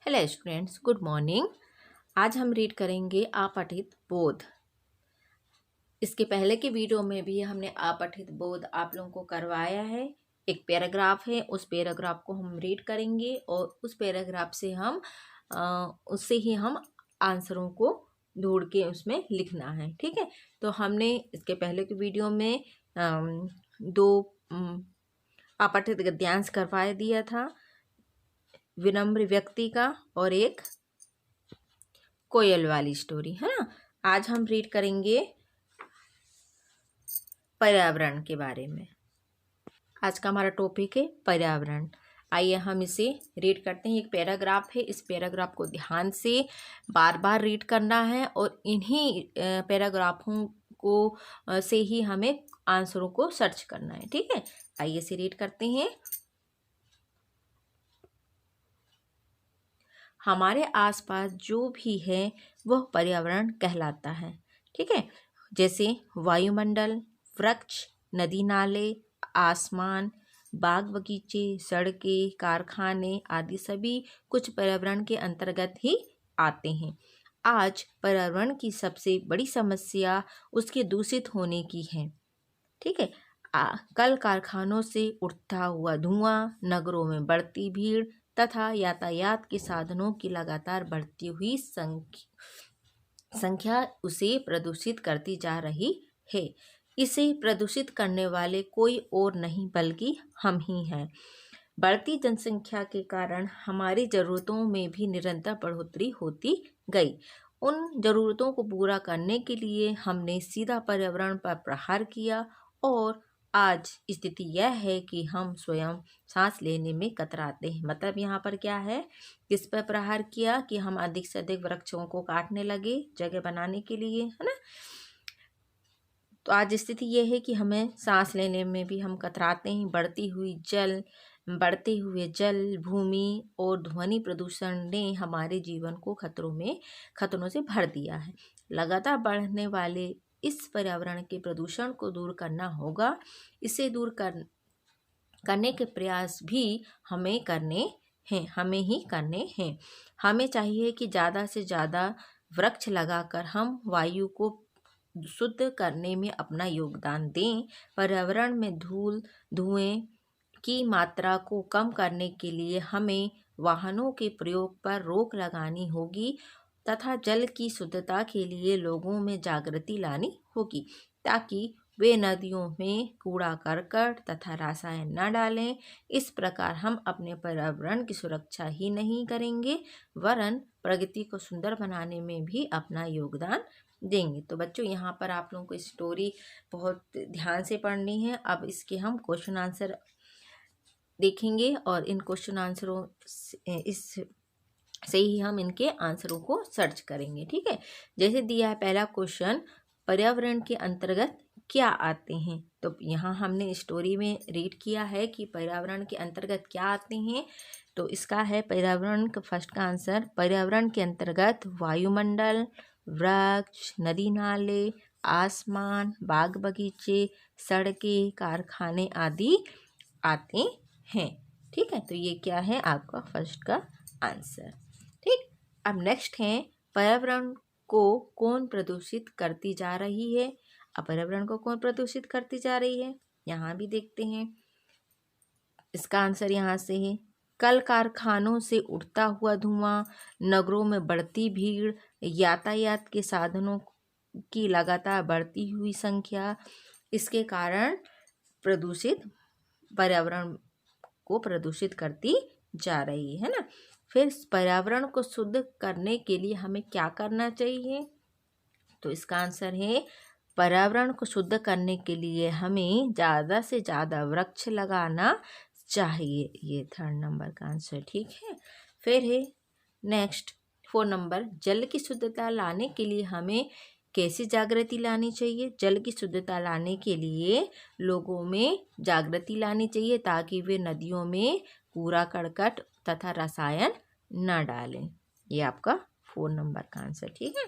Hello students, good morning. आज हम read करेंगे अपठित बोध। इसके पहले की वीडियो में भी हमने अपठित बोध आप लोगों को करवाया है। एक पैराग्राफ है, उस पैराग्राफ को हम रीड करेंगे और उस पैराग्राफ से हम उससे ही हम आंसरों को ढूंढ के उसमें लिखना है। ठीक है, तो हमने इसके पहले की वीडियो में दो अपठित गद्यांश करवा दिया था, विनम्र व्यक्ति का और एक कोयल वाली स्टोरी, है ना। आज हम रीड करेंगे पर्यावरण के बारे में। आज का हमारा टॉपिक है पर्यावरण। आइए हम इसे रीड करते हैं। एक पैराग्राफ है, इस पैराग्राफ को ध्यान से बार बार रीड करना है और इन्हीं पैराग्राफों को से ही हमें आंसरों को सर्च करना है। ठीक है, आइए इसे रीड करते हैं। हमारे आसपास जो भी है वह पर्यावरण कहलाता है। ठीक है, जैसे वायुमंडल, वृक्ष, नदी नाले, आसमान, बाग बगीचे, सड़कें, कारखाने आदि सभी कुछ पर्यावरण के अंतर्गत ही आते हैं। आज पर्यावरण की सबसे बड़ी समस्या उसके दूषित होने की है। ठीक है, कल कारखानों से उठता हुआ धुआं, नगरों में बढ़ती भीड़ तथा यातायात के साधनों की लगातार बढ़ती हुई संख्या उसे प्रदूषित करती जा रही है। इसे प्रदूषित करने वाले कोई और नहीं बल्कि हम ही हैं। बढ़ती जनसंख्या के कारण हमारी ज़रूरतों में भी निरंतर बढ़ोतरी होती गई। उन ज़रूरतों को पूरा करने के लिए हमने सीधा पर्यावरण पर प्रहार किया और आज स्थिति यह है कि हम स्वयं सांस लेने में कतराते हैं। मतलब यहाँ पर क्या है, किस पर प्रहार किया कि हम अधिक से अधिक वृक्षों को काटने लगे जगह बनाने के लिए, है ना। तो आज स्थिति यह है कि हमें सांस लेने में भी हम कतराते हैं। बढ़ते हुए जल, भूमि और ध्वनि प्रदूषण ने हमारे जीवन को खतरों से भर दिया है। लगातार बढ़ने वाले इस पर्यावरण के प्रदूषण को दूर करना होगा। इसे दूर करने के प्रयास भी हमें ही करने हैं। हमें चाहिए कि ज़्यादा से ज़्यादा वृक्ष लगाकर हम वायु को शुद्ध करने में अपना योगदान दें। पर्यावरण में धुएं की मात्रा को कम करने के लिए हमें वाहनों के प्रयोग पर रोक लगानी होगी तथा जल की शुद्धता के लिए लोगों में जागृति लानी होगी ताकि वे नदियों में कूड़ा करकट तथा रसायन न डालें। इस प्रकार हम अपने पर्यावरण की सुरक्षा ही नहीं करेंगे वरन प्रकृति को सुंदर बनाने में भी अपना योगदान देंगे। तो बच्चों, यहाँ पर आप लोगों को स्टोरी बहुत ध्यान से पढ़नी है। अब इसके हम क्वेश्चन आंसर देखेंगे और इन क्वेश्चन आंसरों से ही हम इनके आंसरों को सर्च करेंगे। ठीक है, जैसे दिया है पहला क्वेश्चन, पर्यावरण के अंतर्गत क्या आते हैं। तो यहाँ हमने स्टोरी में रीड किया है कि पर्यावरण के अंतर्गत क्या आते हैं। तो इसका है पर्यावरण का फर्स्ट का आंसर, पर्यावरण के अंतर्गत वायुमंडल, वृक्ष, नदी नाले, आसमान, बाग बगीचे, सड़कें, कारखाने आदि आते हैं। ठीक है, तो ये क्या है आपका फर्स्ट का आंसर। ठीक, अब नेक्स्ट है पर्यावरण को कौन प्रदूषित करती जा रही है। अब पर्यावरण को कौन प्रदूषित करती जा रही है, यहाँ भी देखते हैं। इसका आंसर यहाँ से है, कल कारखानों से उठता हुआ धुआं, नगरों में बढ़ती भीड़, यातायात के साधनों की लगातार बढ़ती हुई संख्या, इसके कारण पर्यावरण को प्रदूषित करती जा रही है ना। फिर पर्यावरण को शुद्ध करने के लिए हमें क्या करना चाहिए। तो इसका आंसर है, पर्यावरण को शुद्ध करने के लिए हमें ज़्यादा से ज़्यादा वृक्ष लगाना चाहिए। ये थर्ड नंबर का आंसर। ठीक है, फिर है नेक्स्ट 4 नंबर, जल की शुद्धता लाने के लिए हमें कैसी जागृति लानी चाहिए। जल की शुद्धता लाने के लिए लोगों में जागृति लानी चाहिए ताकि वे नदियों में कूड़ा करकट तथा रसायन न डालें। ये आपका 4 नंबर का आंसर। ठीक है,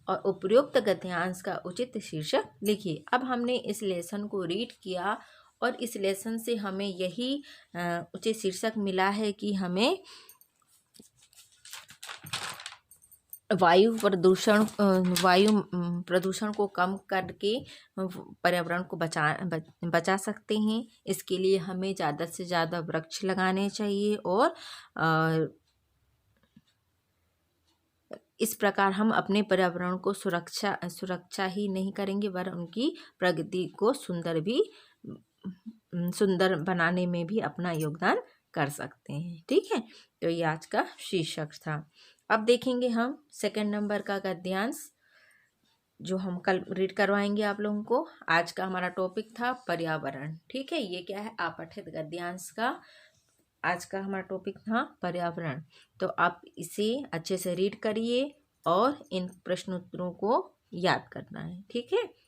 और उपयुक्त गद्यांश का उचित शीर्षक लिखिए। अब हमने इस लेसन को रीड किया और इस लेसन से हमें यही उचित शीर्षक मिला है कि हमें वायु प्रदूषण को कम करके पर्यावरण को बचा सकते हैं। इसके लिए हमें ज़्यादा से ज़्यादा वृक्ष लगाने चाहिए और इस प्रकार हम अपने पर्यावरण को सुरक्षा ही नहीं करेंगे, वरन उनकी प्रगति को सुंदर बनाने में भी अपना योगदान कर सकते हैं। ठीक है, तो ये आज का शीर्षक था। अब देखेंगे हम सेकंड नंबर का गद्यांश, जो हम कल रीड करवाएंगे आप लोगों को। आज का हमारा टॉपिक था पर्यावरण। ठीक है, ये क्या है, अपठित गद्यांश का आज का हमारा टॉपिक था पर्यावरण। तो आप इसे अच्छे से रीड करिए और इन प्रश्नोत्तरों को याद करना है। ठीक है।